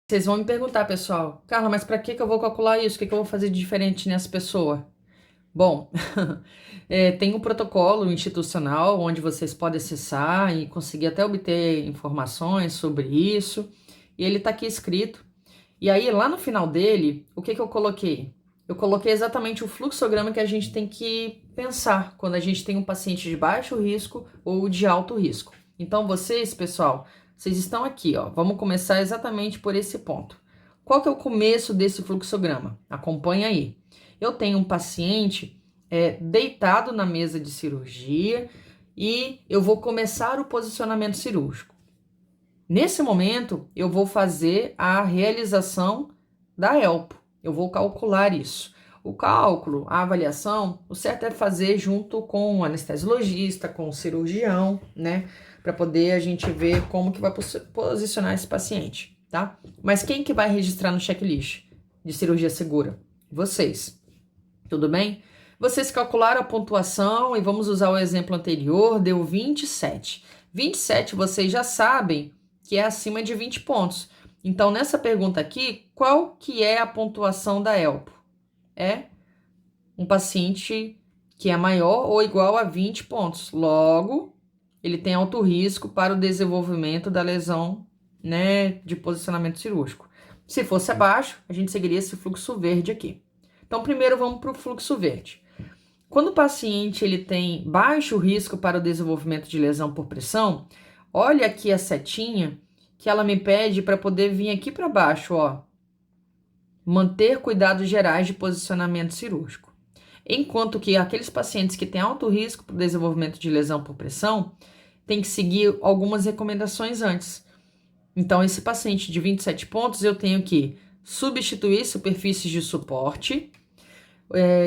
Vocês vão me perguntar, pessoal, Carla, mas para que eu vou calcular isso? O que eu vou fazer de diferente nessa pessoa? Bom, tem um protocolo institucional onde vocês podem acessar e conseguir até obter informações sobre isso. E ele está aqui escrito. E aí, lá no final dele, o que eu coloquei? Eu coloquei exatamente o fluxograma que a gente tem que pensar quando a gente tem um paciente de baixo risco ou de alto risco. Então, vocês, pessoal, vocês estão aqui, ó. Vamos começar exatamente por esse ponto. Qual que é o começo desse fluxograma? Acompanha aí. Eu tenho um paciente deitado na mesa de cirurgia e eu vou começar o posicionamento cirúrgico. Nesse momento, eu vou fazer a realização da ELPO. Eu vou calcular isso. O cálculo, a avaliação, o certo é fazer junto com o anestesiologista, com o cirurgião, né? Para poder a gente ver como que vai posicionar esse paciente, tá? Mas quem que vai registrar no checklist de cirurgia segura? Vocês. Tudo bem? Vocês calcularam a pontuação e vamos usar o exemplo anterior, deu 27. 27 vocês já sabem que é acima de 20 pontos. Então, nessa pergunta aqui, qual que é a pontuação da ELPO? É um paciente que é maior ou igual a 20 pontos. Logo, ele tem alto risco para o desenvolvimento da lesão, né, de posicionamento cirúrgico. Se fosse abaixo, a gente seguiria esse fluxo verde aqui. Então, primeiro vamos para o fluxo verde. Quando o paciente ele tem baixo risco para o desenvolvimento de lesão por pressão, olha aqui a setinha que ela me pede para poder vir aqui para baixo, ó. Manter cuidados gerais de posicionamento cirúrgico. Enquanto que aqueles pacientes que têm alto risco para o desenvolvimento de lesão por pressão, tem que seguir algumas recomendações antes. Então, esse paciente de 27 pontos, eu tenho que substituir superfícies de suporte.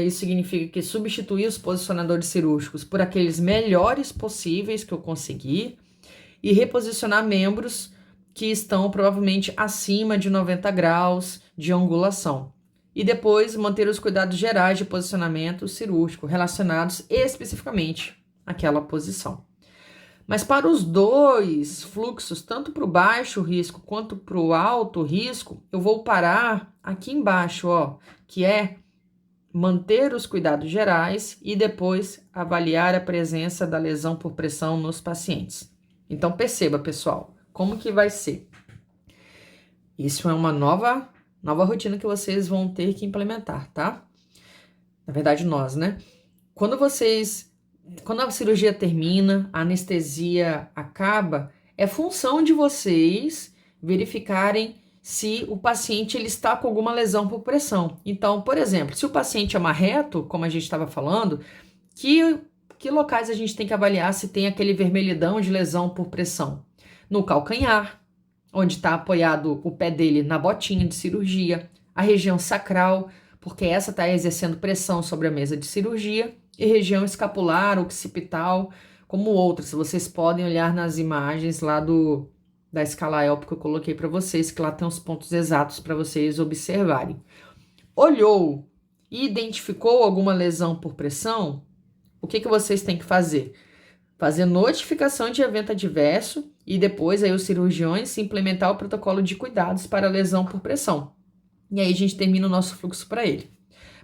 Isso significa que substituir os posicionadores cirúrgicos por aqueles melhores possíveis que eu conseguir e reposicionar membros que estão provavelmente acima de 90 graus de angulação. E depois manter os cuidados gerais de posicionamento cirúrgico relacionados especificamente àquela posição. Mas para os dois fluxos, tanto para o baixo risco quanto para o alto risco, eu vou parar aqui embaixo, ó, que é manter os cuidados gerais e depois avaliar a presença da lesão por pressão nos pacientes. Então perceba, pessoal, como que vai ser. Isso é uma nova rotina que vocês vão ter que implementar, tá? Na verdade, nós, né? Quando a cirurgia termina, a anestesia acaba, é função de vocês verificarem se o paciente ele está com alguma lesão por pressão. Então, por exemplo, se o paciente é marreto, como a gente estava falando, que locais a gente tem que avaliar se tem aquele vermelhidão de lesão por pressão? No calcanhar, onde está apoiado o pé dele na botinha de cirurgia, a região sacral, porque essa está exercendo pressão sobre a mesa de cirurgia, e região escapular, occipital, como outras. Vocês podem olhar nas imagens lá da escala ELPO que eu coloquei para vocês, que lá tem os pontos exatos para vocês observarem. Olhou e identificou alguma lesão por pressão? O que vocês têm que fazer? Fazer notificação de evento adverso e depois aí os cirurgiões implementar o protocolo de cuidados para lesão por pressão. E aí a gente termina o nosso fluxo para ele.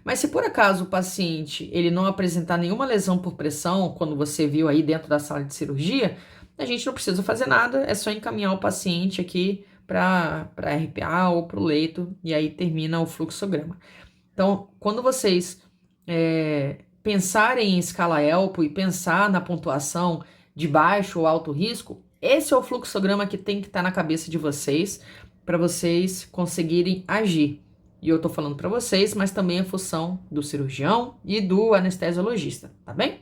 Mas se por acaso o paciente ele não apresentar nenhuma lesão por pressão, quando você viu aí dentro da sala de cirurgia, a gente não precisa fazer nada, é só encaminhar o paciente aqui para RPA ou para o leito e aí termina o fluxograma. Então, quando vocês pensarem em escala ELPO e pensar na pontuação de baixo ou alto risco, esse é o fluxograma que tem que estar na cabeça de vocês para vocês conseguirem agir. E eu tô falando para vocês, mas também é função do cirurgião e do anestesiologista, tá bem?